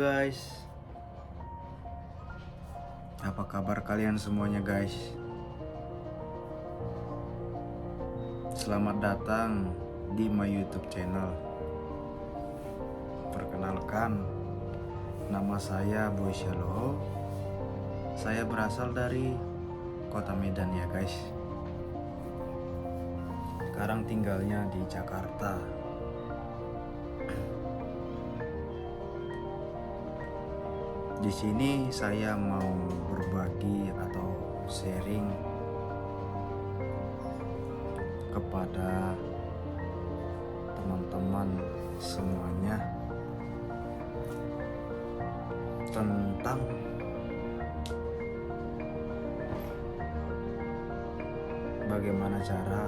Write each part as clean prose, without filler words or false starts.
guys, apa kabar kalian semuanya guys? Selamat datang di my YouTube channel. Perkenalkan, nama saya Boy Syaloh. Saya berasal dari kota Medan ya guys. Sekarang tinggalnya di Jakarta. Di sini saya mau berbagi atau sharing kepada teman-teman semuanya tentang bagaimana cara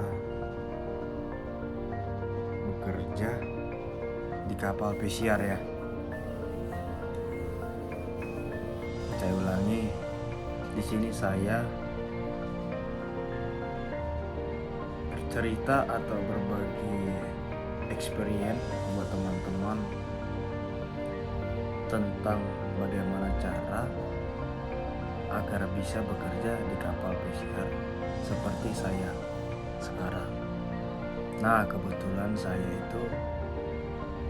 bekerja di kapal pesiar ya. Saya ulangi, di sini saya bercerita atau berbagi experience buat teman-teman tentang bagaimana cara agar bisa bekerja di kapal pesiar seperti saya sekarang. Nah, kebetulan saya itu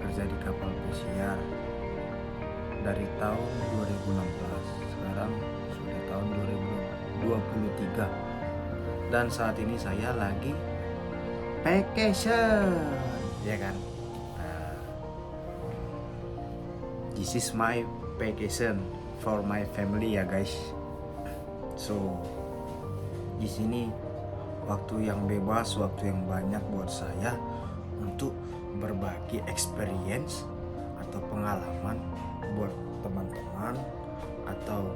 kerja di kapal pesiar dari tahun 2016, sekarang sudah tahun 2023, dan saat ini saya lagi vacation, ya kan? This is my vacation for my family ya guys. So di sini waktu yang bebas, waktu yang banyak buat saya untuk berbagi experience atau pengalaman buat teman-teman atau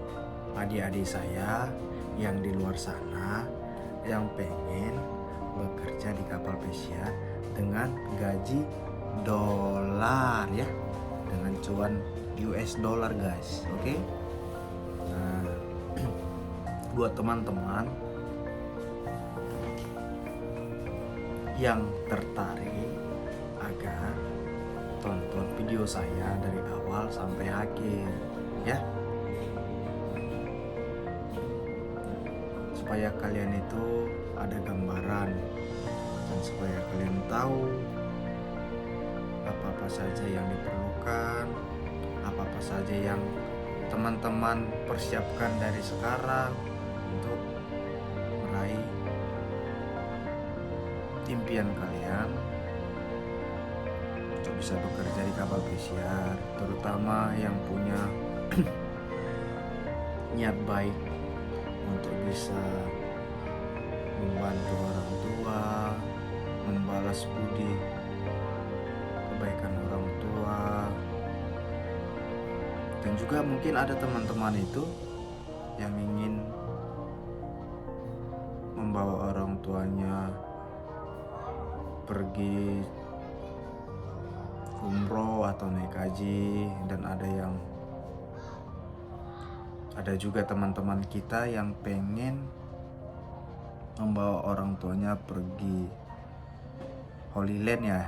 adik-adik saya yang di luar sana yang pengen bekerja di kapal pesiar dengan gaji dolar ya, dengan cuan US dollar guys, oke? Nah, buat teman-teman yang tertarik agar tonton video saya dari awal sampai akhir ya, supaya kalian itu ada gambaran dan supaya kalian tahu apa-apa saja yang diperlukan, apa-apa saja yang teman-teman persiapkan dari sekarang untuk meraih impian kalian untuk bisa bekerja di kapal pesiar, terutama yang punya niat baik untuk bisa membantu orang tua, membalas budi kebaikan orang tua. Dan juga mungkin ada teman-teman itu yang ingin membawa orang tuanya pergi umroh atau naik haji, dan ada juga teman-teman kita yang pengen membawa orang tuanya pergi Holy Land ya,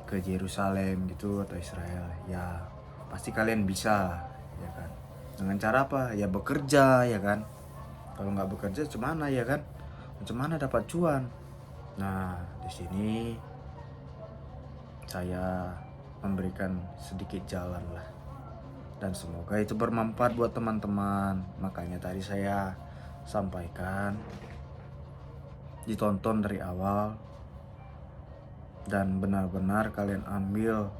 ke Yerusalem gitu atau Israel. Ya pasti kalian bisa ya kan, dengan cara apa ya, bekerja ya kan. Kalau nggak bekerja gimana ya kan, macam mana dapat cuan? Nah, di sini saya memberikan sedikit jalan lah, dan semoga itu bermanfaat buat teman-teman. Makanya tadi saya sampaikan, ditonton dari awal dan benar-benar kalian ambil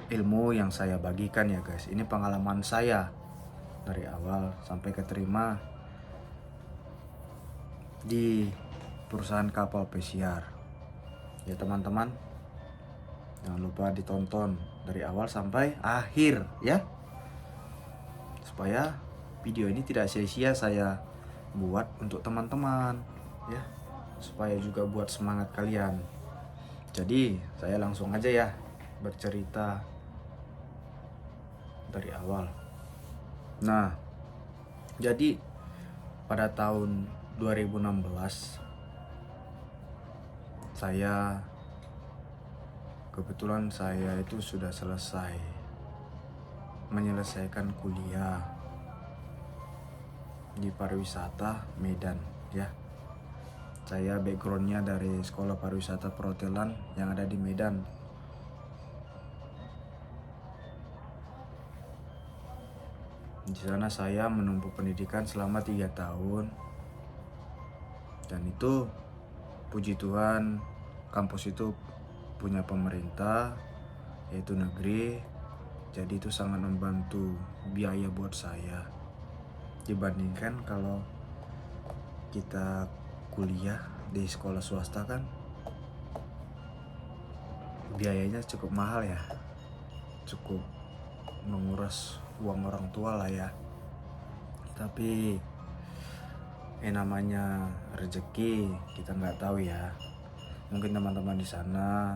ilmu yang saya bagikan ya guys. Ini pengalaman saya dari awal sampai keterima di perusahaan kapal pesiar ya teman-teman. Jangan lupa ditonton dari awal sampai akhir ya, supaya video ini tidak sia-sia saya buat untuk teman-teman ya, supaya juga buat semangat kalian. Jadi saya langsung aja ya bercerita dari awal. Nah, jadi pada tahun 2016 saya kebetulan saya itu sudah selesai menyelesaikan kuliah di pariwisata Medan ya. Saya backgroundnya dari sekolah pariwisata perhotelan yang ada di Medan. Di sana saya menempuh pendidikan selama 3 tahun. Dan itu puji Tuhan, kampus itu punya pemerintah, yaitu negeri. Jadi itu sangat membantu biaya buat saya. Dibandingkan kalau kita kuliah di sekolah swasta kan biayanya cukup mahal ya. Cukup menguras uang orang tua lah ya. Tapi namanya rezeki kita nggak tahu ya. Mungkin teman-teman di sana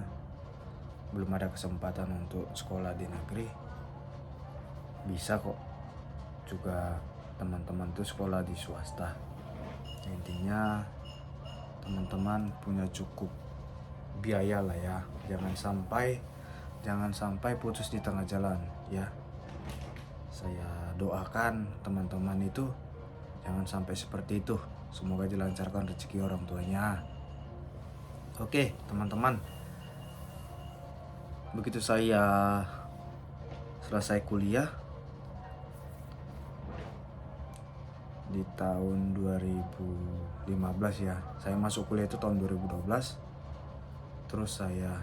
belum ada kesempatan untuk sekolah di negeri, bisa kok juga teman-teman tuh sekolah di swasta. Intinya teman-teman punya cukup biaya lah ya. Jangan sampai putus di tengah jalan ya. Saya doakan teman-teman itu jangan sampai seperti itu. Semoga dilancarkan rezeki orang tuanya. Oke, teman-teman. Begitu saya selesai kuliah di tahun 2015 ya. Saya masuk kuliah itu tahun 2012. Terus saya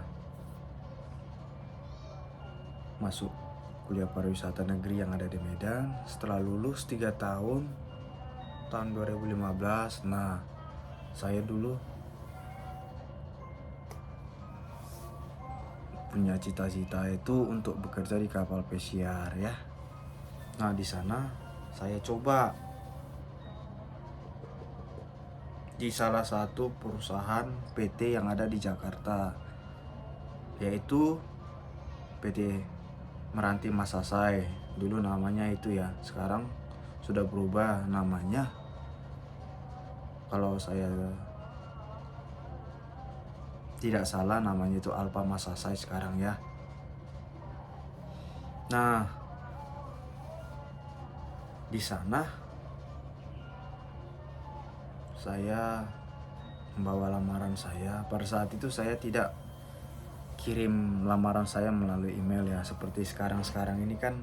masuk kuliah pariwisata negeri yang ada di Medan. Setelah lulus 3 tahun 2015, nah saya dulu punya cita-cita itu untuk bekerja di kapal pesiar ya. Nah di sana saya coba di salah satu perusahaan PT yang ada di Jakarta, yaitu PT Meranti Masasai. Dulu namanya itu ya, sekarang sudah berubah namanya. Kalau saya tidak salah namanya itu Alfa Masasai sekarang ya. Nah, di sana saya membawa lamaran saya. Pada saat itu saya tidak kirim lamaran saya melalui email ya, seperti sekarang ini kan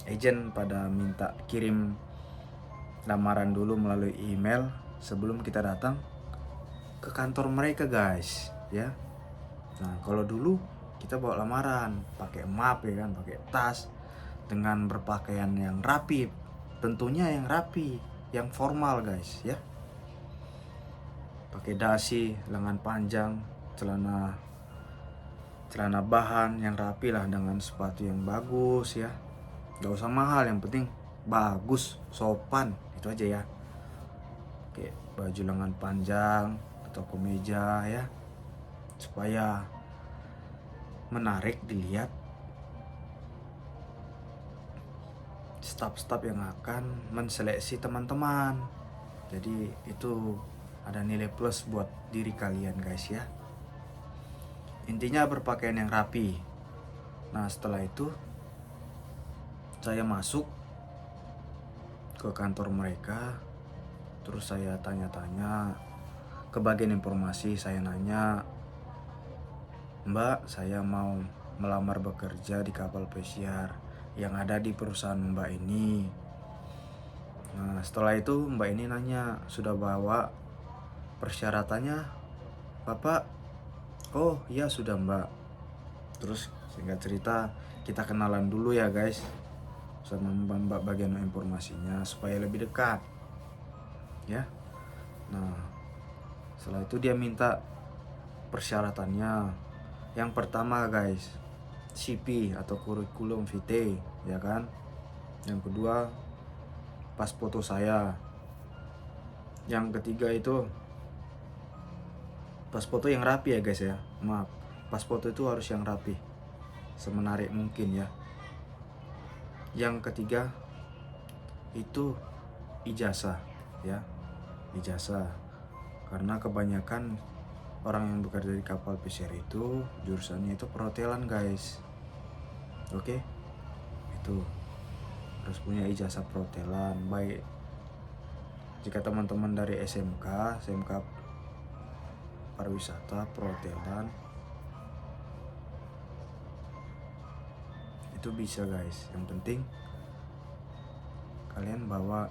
agent pada minta kirim lamaran dulu melalui email sebelum kita datang ke kantor mereka guys ya. Nah kalau dulu kita bawa lamaran pakai map ya kan, pakai tas dengan berpakaian yang rapi, tentunya yang rapi, yang formal guys ya. Pakai dasi, lengan panjang, celana bahan yang rapi lah, dengan sepatu yang bagus ya. Gak usah mahal, yang penting bagus, sopan, itu aja ya. Kayak baju lengan panjang atau kemeja ya, supaya menarik dilihat staf-staf yang akan menseleksi teman-teman. Jadi itu ada nilai plus buat diri kalian guys ya. Intinya berpakaian yang rapi. Nah setelah itu saya masuk ke kantor mereka. Terus saya tanya-tanya ke bagian informasi. Saya nanya, Mbak, saya mau melamar bekerja di kapal pesiar yang ada di perusahaan Mbak ini. Nah setelah itu Mbak ini nanya, sudah bawa persyaratannya Bapak? Oh iya sudah Mbak. Terus singkat cerita kita kenalan dulu ya guys sama Mbak bagian informasinya supaya lebih dekat ya. Nah setelah itu dia minta persyaratannya. Yang pertama guys, CV atau kurikulum vitae ya kan. Yang kedua pas foto saya. Yang ketiga itu pas foto yang rapi ya guys ya. Maaf, pas foto itu harus yang rapi, semenarik mungkin ya. Yang ketiga itu ijazah ya, ijazah. Karena kebanyakan orang yang bekerja di kapal pesiar itu jurusannya itu perhotelan guys. Oke, itu harus punya ijazah perhotelan. Baik jika teman-teman dari SMK pariwisata perhotelan itu bisa guys, yang penting kalian bawa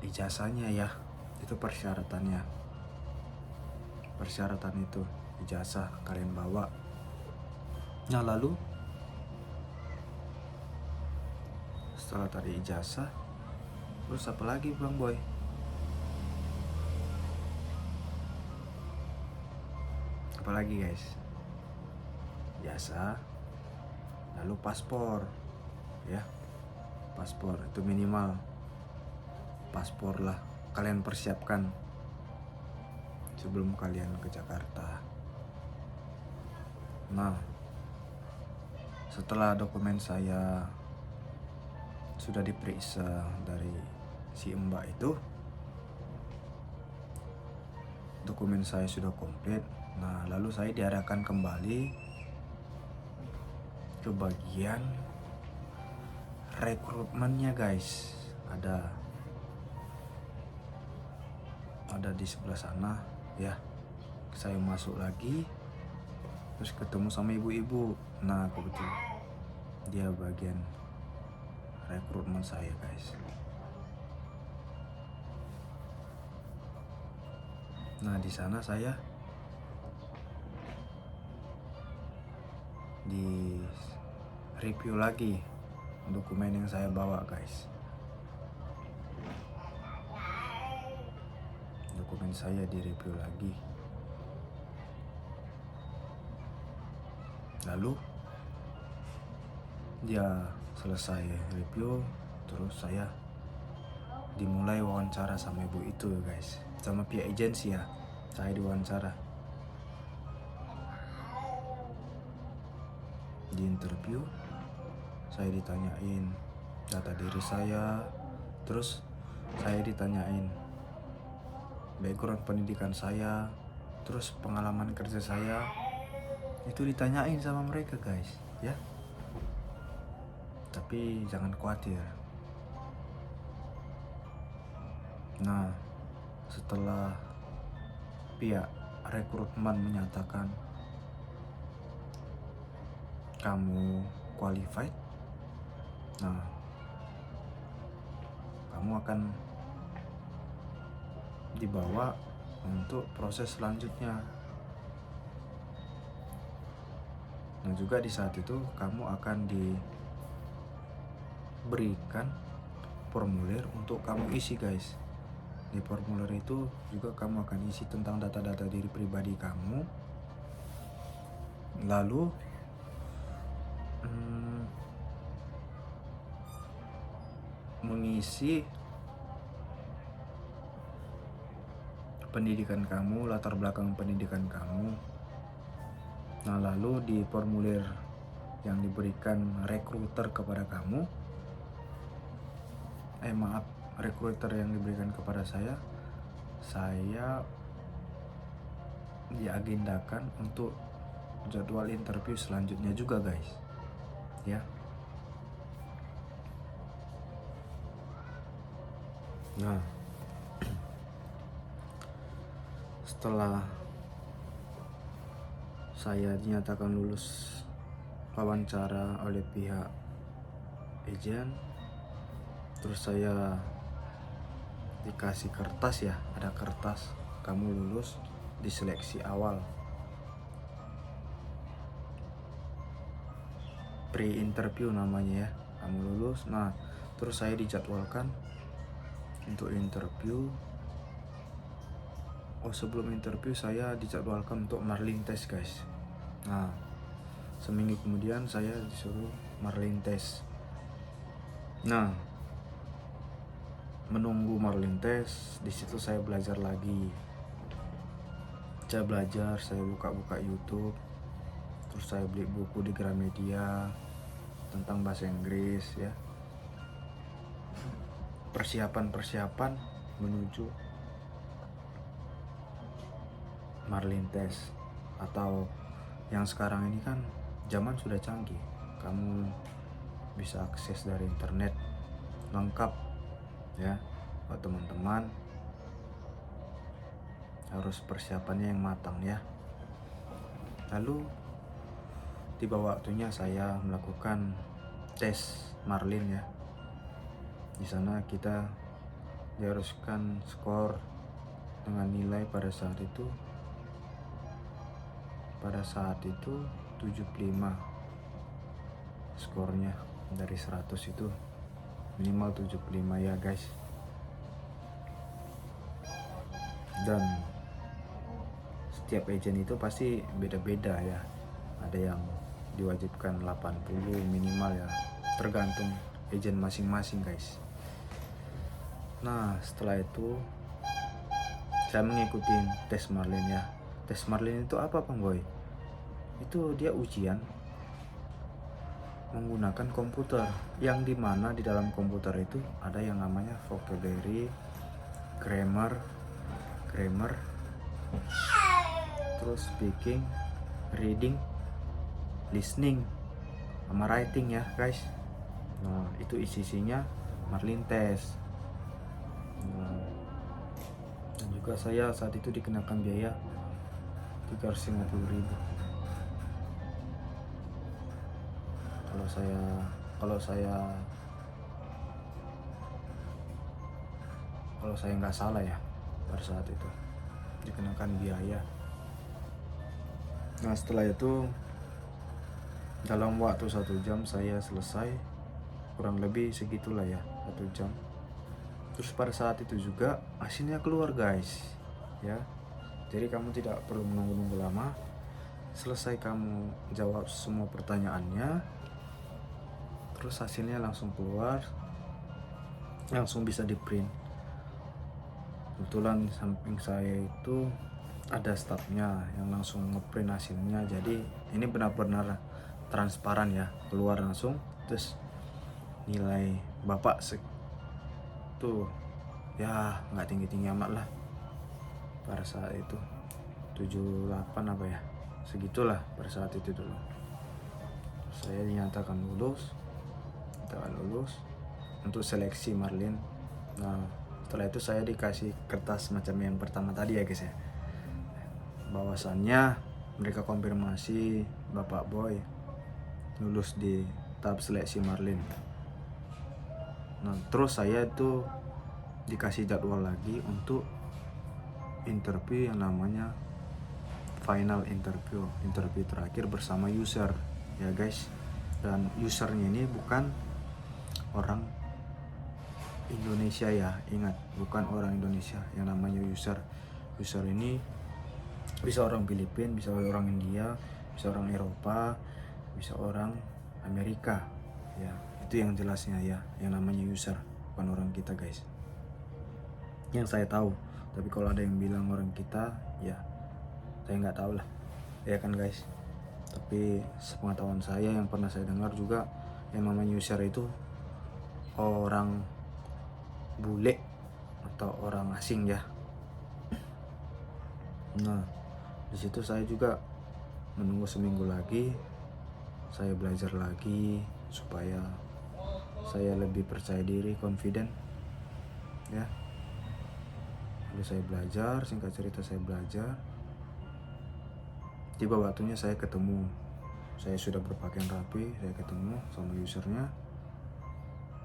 ijazahnya ya. Itu persyaratan itu ijazah kalian bawa. Nah lalu setelah tadi ijazah, terus apa lagi Bang Boy? Apalagi guys? Ijazah, lalu paspor ya. Paspor itu minimal, paspor lah kalian persiapkan sebelum kalian ke Jakarta. Nah setelah dokumen saya sudah diperiksa dari si Mbak itu, dokumen saya sudah komplit. Nah lalu saya diarahkan kembali ke bagian rekrutmennya guys. Ada di sebelah sana ya. Saya masuk lagi, terus ketemu sama ibu-ibu. Nah kebetulan dia bagian rekrutmen saya guys. Nah di sana saya di review lagi dokumen yang saya bawa guys. Dokumen saya di review lagi. Lalu dia selesai review, terus saya dimulai wawancara sama ibu itu guys, sama pihak agensi ya. Saya diwawancara, di interview saya ditanyain data diri saya, terus saya ditanyain background pendidikan saya, terus pengalaman kerja saya, itu ditanyain sama mereka guys ya. Tapi jangan khawatir. Nah setelah pihak rekrutmen menyatakan kamu qualified, nah kamu akan dibawa untuk proses selanjutnya. Nah juga di saat itu kamu akan diberikan formulir untuk kamu isi guys. Di formulir itu juga kamu akan isi tentang data-data diri pribadi kamu, lalu mengisi pendidikan kamu, latar belakang pendidikan kamu. Nah lalu di formulir yang diberikan rekruter kepada kamu, rekruter yang diberikan kepada saya diagendakan untuk jadwal interview selanjutnya juga guys ya. Nah setelah saya dinyatakan lulus wawancara oleh pihak agen, terus saya dikasih kertas ya, ada kertas kamu lulus di seleksi awal, pre-interview namanya ya, kamu lulus. Nah terus saya dijadwalkan untuk interview. Sebelum interview saya dijadwalkan untuk marling test guys. Nah seminggu kemudian saya disuruh marling test. Nah menunggu marling test, di situ saya belajar lagi. Saya belajar, saya buka-buka YouTube, terus saya beli buku di Gramedia tentang bahasa Inggris ya. Persiapan menuju Marlin test, atau yang sekarang ini kan zaman sudah canggih, kamu bisa akses dari internet lengkap ya. Buat teman-teman harus persiapannya yang matang ya. Lalu tiba waktunya saya melakukan tes Marlin ya. Di sana kita diharuskan skor dengan nilai pada saat itu 75 skornya. Dari 100 itu minimal 75 ya guys. Dan setiap agent itu pasti beda-beda ya. Ada yang diwajibkan 80 minimal ya, tergantung agent masing-masing guys. Nah setelah itu saya mengikuti tes Marlin ya. Tes Marlin itu apa Bang Boy? Itu dia ujian menggunakan komputer, yang dimana di dalam komputer itu ada yang namanya vocabulary, grammar, terus speaking, reading, listening, sama writing ya guys. Nah itu isinya Marlin test. Nah, dan juga saya saat itu dikenakan biaya 350.000. Kalau saya nggak salah ya, pada saat itu dikenakan biaya. Nah setelah itu dalam waktu 1 jam saya selesai, kurang lebih segitulah ya, 1 jam. Terus pada saat itu juga hasilnya keluar guys ya. Jadi kamu tidak perlu menunggu-nunggu lama. Selesai kamu jawab semua pertanyaannya, terus hasilnya langsung keluar, langsung bisa di print. Kebetulan samping saya itu ada stafnya yang langsung ngeprint hasilnya. Jadi ini benar-benar transparan ya, keluar langsung. Terus nilai bapak tuh ya nggak tinggi-tinggi amat lah pada saat itu, 78 apa ya, segitulah pada saat itu dulu. Saya dinyatakan lulus untuk seleksi Marlin. Nah setelah itu saya dikasih kertas macam yang pertama tadi ya guys ya, bahwasannya mereka konfirmasi Bapak Boy lulus di tahap seleksi Marlin. Nah terus saya itu dikasih jadwal lagi untuk interview yang namanya final interview terakhir bersama user ya guys. Dan usernya ini bukan orang Indonesia ya, ingat, bukan orang Indonesia. Yang namanya user ini bisa orang Filipina, bisa orang India, bisa orang Eropa, bisa orang Amerika ya. Itu yang jelasnya ya, yang namanya user, bukan orang kita guys, yang saya tahu. Tapi kalau ada yang bilang orang kita, ya saya nggak tahu lah ya kan guys. Tapi sepengetahuan saya, yang pernah saya dengar juga, yang namanya user itu orang bule atau orang asing ya. Nah di situ saya juga menunggu seminggu lagi, saya belajar lagi supaya saya lebih percaya diri, confident ya. Lalu saya belajar, singkat cerita saya belajar. Tiba waktunya saya ketemu, saya sudah berpakaian rapi, saya ketemu sama usernya.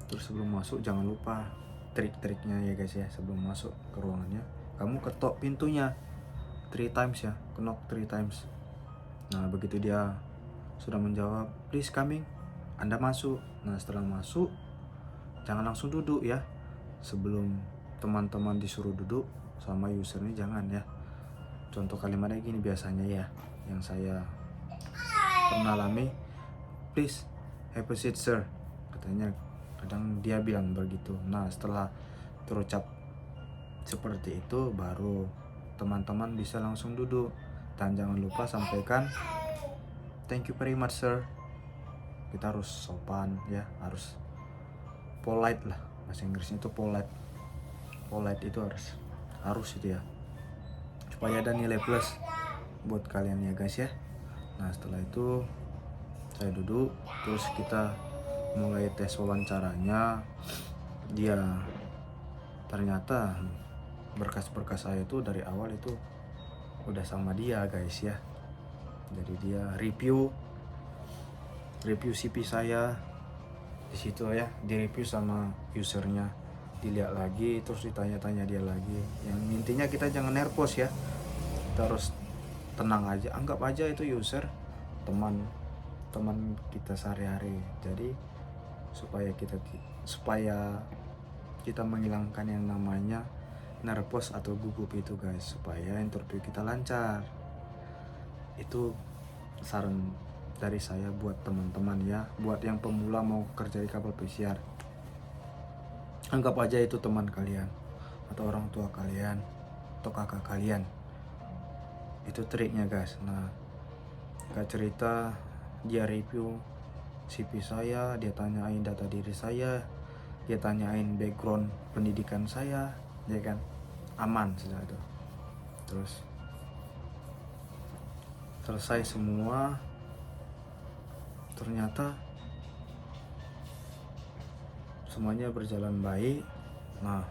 Terus sebelum masuk jangan lupa trik-triknya ya guys ya. Sebelum masuk ke ruangannya, kamu ketok pintunya 3 times ya, knock 3 times. Nah begitu dia sudah menjawab please coming, Anda masuk. Nah setelah masuk jangan langsung duduk ya. Sebelum teman-teman disuruh duduk sama usernya jangan ya. Contoh kalimatnya gini biasanya ya, yang saya pernah alami, please have a seat sir, katanya. Kadang dia bilang begitu. Nah setelah terucap seperti itu baru teman-teman bisa langsung duduk. Dan jangan lupa sampaikan thank you very much sir. Kita harus sopan ya, harus polite lah, bahasa Inggrisnya itu polite itu harus itu ya, supaya ada nilai plus buat kalian ya guys ya. Nah setelah itu saya duduk, terus kita mulai tes wawancaranya. Dia ternyata berkas-berkas saya itu dari awal itu udah sama dia guys ya. Jadi dia review CV saya di situ ya, di review sama usernya, dilihat lagi, terus ditanya-tanya dia lagi. Yang intinya kita jangan nervous ya, kita harus tenang aja, anggap aja itu user teman kita sehari-hari. Jadi supaya kita menghilangkan yang namanya nervous atau gugup itu guys, supaya interview kita lancar. Itu saran dari saya buat teman-teman ya, buat yang pemula mau kerja di kapal pesiar. Anggap aja itu teman kalian atau orang tua kalian atau kakak kalian. Itu triknya guys. Nah, kayak cerita dia review CV saya, dia tanyain data diri saya, dia tanyain background pendidikan saya, ya kan, aman sudah itu. Terus selesai semua, ternyata semuanya berjalan baik. Nah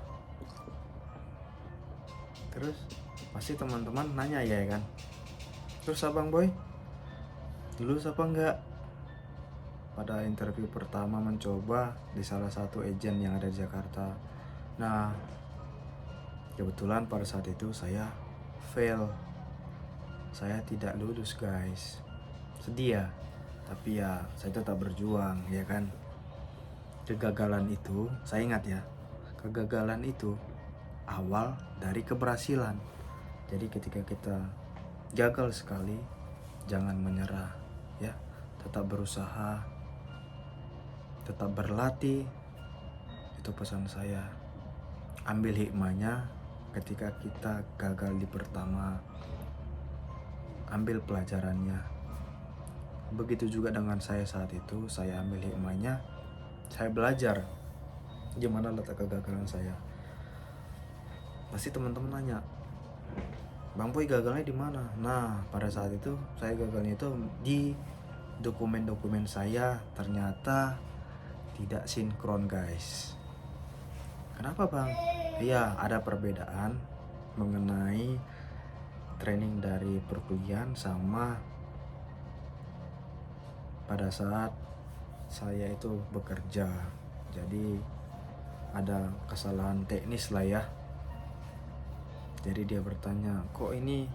terus pasti teman-teman nanya ya kan, terus abang Boy lulus apa enggak? Pada interview pertama mencoba di salah satu agen yang ada di Jakarta. Nah kebetulan pada saat itu saya fail, saya tidak lulus guys. Sedih ya, tapi ya saya tetap berjuang ya kan. Kegagalan itu, saya ingat ya, kegagalan itu awal dari keberhasilan. Jadi ketika kita gagal sekali, jangan menyerah ya, tetap berusaha, tetap berlatih. Itu pesan saya. Ambil hikmahnya ketika kita gagal di pertama, ambil pelajarannya. Begitu juga dengan saya saat itu, saya ambil hikmahnya, saya belajar gimana letak kegagalan saya. Pasti teman-teman nanya, Bang Boy gagalnya di mana? Nah, pada saat itu saya gagalnya itu di dokumen-dokumen saya ternyata tidak sinkron guys. Kenapa bang? Iya, ada perbedaan mengenai training dari perkuliahan sama pada saat saya itu bekerja. Jadi ada kesalahan teknis lah ya. Jadi dia bertanya, kok ini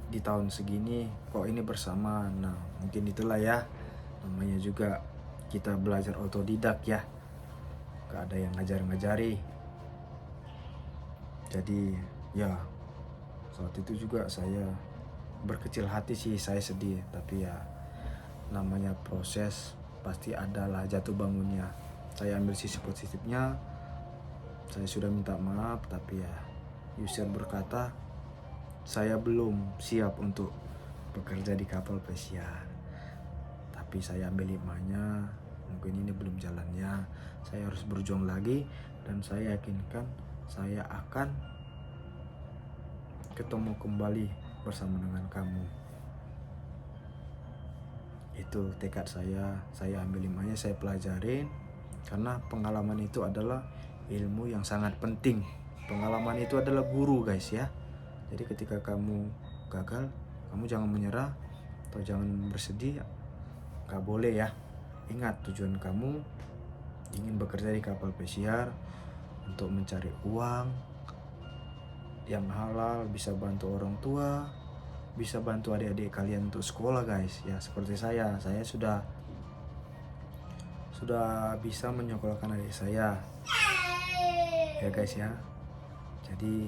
di tahun segini, kok ini bersama. Nah mungkin itulah ya, namanya juga kita belajar otodidak ya, gak ada yang ngajar-ngajari. Jadi ya saat itu juga saya berkecil hati sih, saya sedih. Tapi ya namanya proses, pasti adalah jatuh bangunnya. Saya ambil sisi positifnya, saya sudah minta maaf, tapi ya user berkata saya belum siap untuk bekerja di kapal pesiar. Tapi saya ambil hikmahnya, mungkin ini belum jalannya, saya harus berjuang lagi. Dan saya yakinkan saya akan ketemu kembali bersama dengan kamu. Itu tekad saya ambil hikmahnya, saya pelajarin. Karena pengalaman itu adalah ilmu yang sangat penting. Pengalaman itu adalah guru guys ya. Jadi ketika kamu gagal, kamu jangan menyerah atau jangan bersedih. Gak boleh ya. Ingat tujuan kamu ingin bekerja di kapal pesiar untuk mencari uang yang halal, bisa bantu orang tua, bisa bantu adik-adik kalian untuk sekolah guys ya. Seperti saya sudah bisa menyekolahkan adik saya ya guys ya. Jadi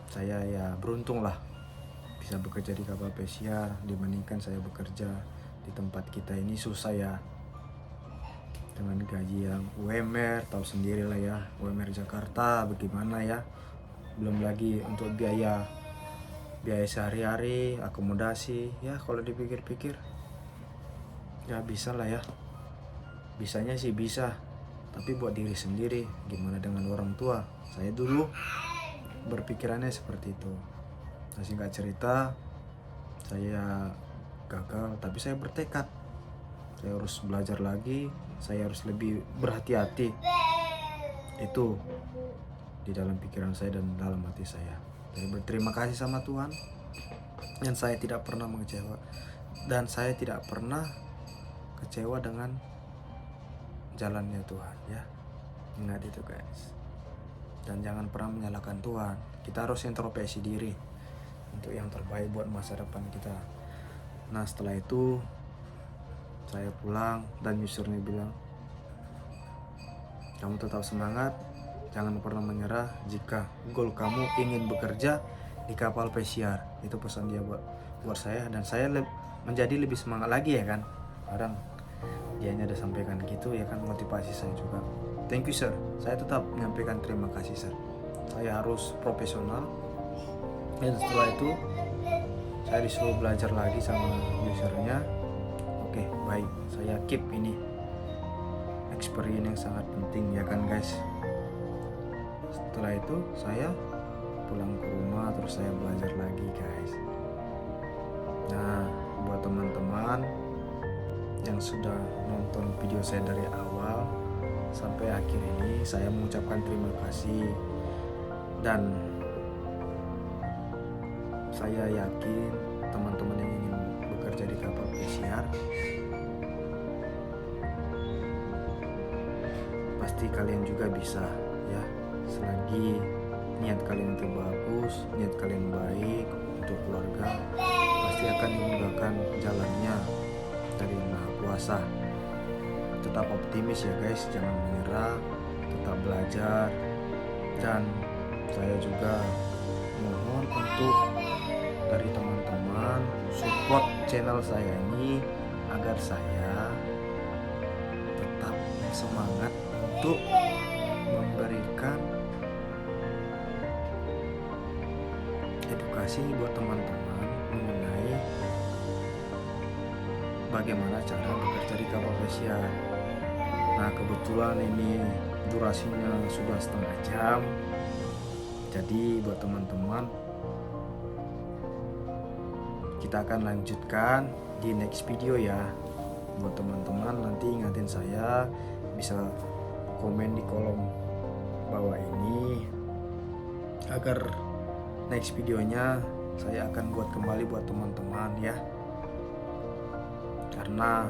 saya ya beruntung lah bisa bekerja di kapal pesiar dibandingkan saya bekerja di tempat kita ini susah ya, dengan gaji yang UMR, tahu sendiri lah ya, UMR Jakarta bagaimana ya. Belum lagi untuk biaya sehari-hari, akomodasi ya. Kalau dipikir-pikir ya bisa lah ya, bisanya sih bisa, tapi buat diri sendiri gimana dengan orang tua. Saya dulu berpikirannya seperti itu. Nah, singkat cerita, saya gagal, tapi saya bertekad. Saya harus belajar lagi, saya harus lebih berhati-hati. Itu di dalam pikiran saya dan dalam hati saya. Saya berterima kasih sama Tuhan, dan saya tidak pernah mengecewa, dan saya tidak pernah kecewa dengan jalannya Tuhan, ya. Ingat itu guys. Dan jangan pernah menyalahkan Tuhan. Kita harus introspeksi diri untuk yang terbaik buat masa depan kita. Nah, setelah itu saya pulang dan usernya bilang, kamu tetap semangat, jangan pernah menyerah jika goal kamu ingin bekerja di kapal pesiar. Itu pesan dia buat saya, dan saya menjadi lebih semangat lagi, ya kan. Kadang dianya udah sampaikan gitu, ya kan, motivasi saya juga. Thank you sir, saya tetap menyampaikan terima kasih sir. Saya harus profesional. Dan setelah itu saya disuruh belajar lagi sama usernya. Oke, baik, saya keep ini experience yang sangat penting, ya kan guys. Setelah itu saya pulang ke rumah, terus saya belajar lagi guys. Nah, buat teman-teman yang sudah nonton video saya dari awal sampai akhir ini, saya mengucapkan terima kasih. Dan saya yakin teman-teman yang ingin bekerja di kapal pesiar, pasti kalian juga bisa, ya. Selagi niat kalian itu bagus, niat kalian baik untuk keluarga, pasti akan dimudahkan jalannya dari Yang Maha Kuasa. Tetap optimis ya guys, jangan menyerah, tetap belajar. Dan saya juga mohon untuk dari teman-teman support channel saya ini agar saya tetap semangat untuk memberikan edukasi buat teman-teman mengenai bagaimana cara bekerja di kapal pesiar. Nah, kebetulan ini durasinya sudah setengah jam, jadi buat teman-teman kita akan lanjutkan di next video ya. Buat teman-teman nanti ingatin saya, bisa komen di kolom bawah ini agar next videonya saya akan buat kembali buat teman-teman ya, karena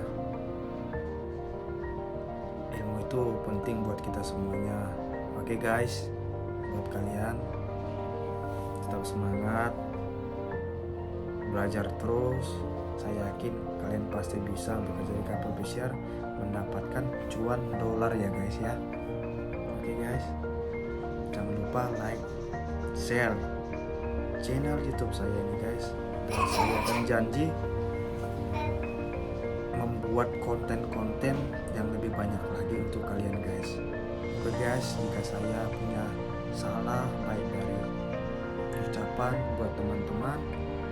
ilmu itu penting buat kita semuanya. Oke guys, buat kalian tetap semangat, belajar terus. Saya yakin kalian pasti bisa bekerja di kapal pesiar mendapatkan cuan dolar ya guys ya. Oke guys, jangan lupa like, share channel YouTube saya ini guys. Dan saya akan janji membuat konten-konten yang lebih banyak lagi untuk kalian guys. Oke guys, jika saya punya salah baik dari ucapan buat teman-teman,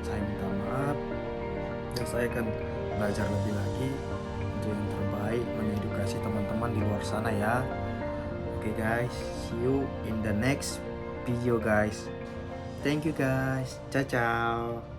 saya minta maaf. Dan saya akan belajar lebih lagi untuk yang terbaik, mengedukasi teman-teman di luar sana ya. Oke guys, see you in the next video guys. Thank you guys. Ciao ciao.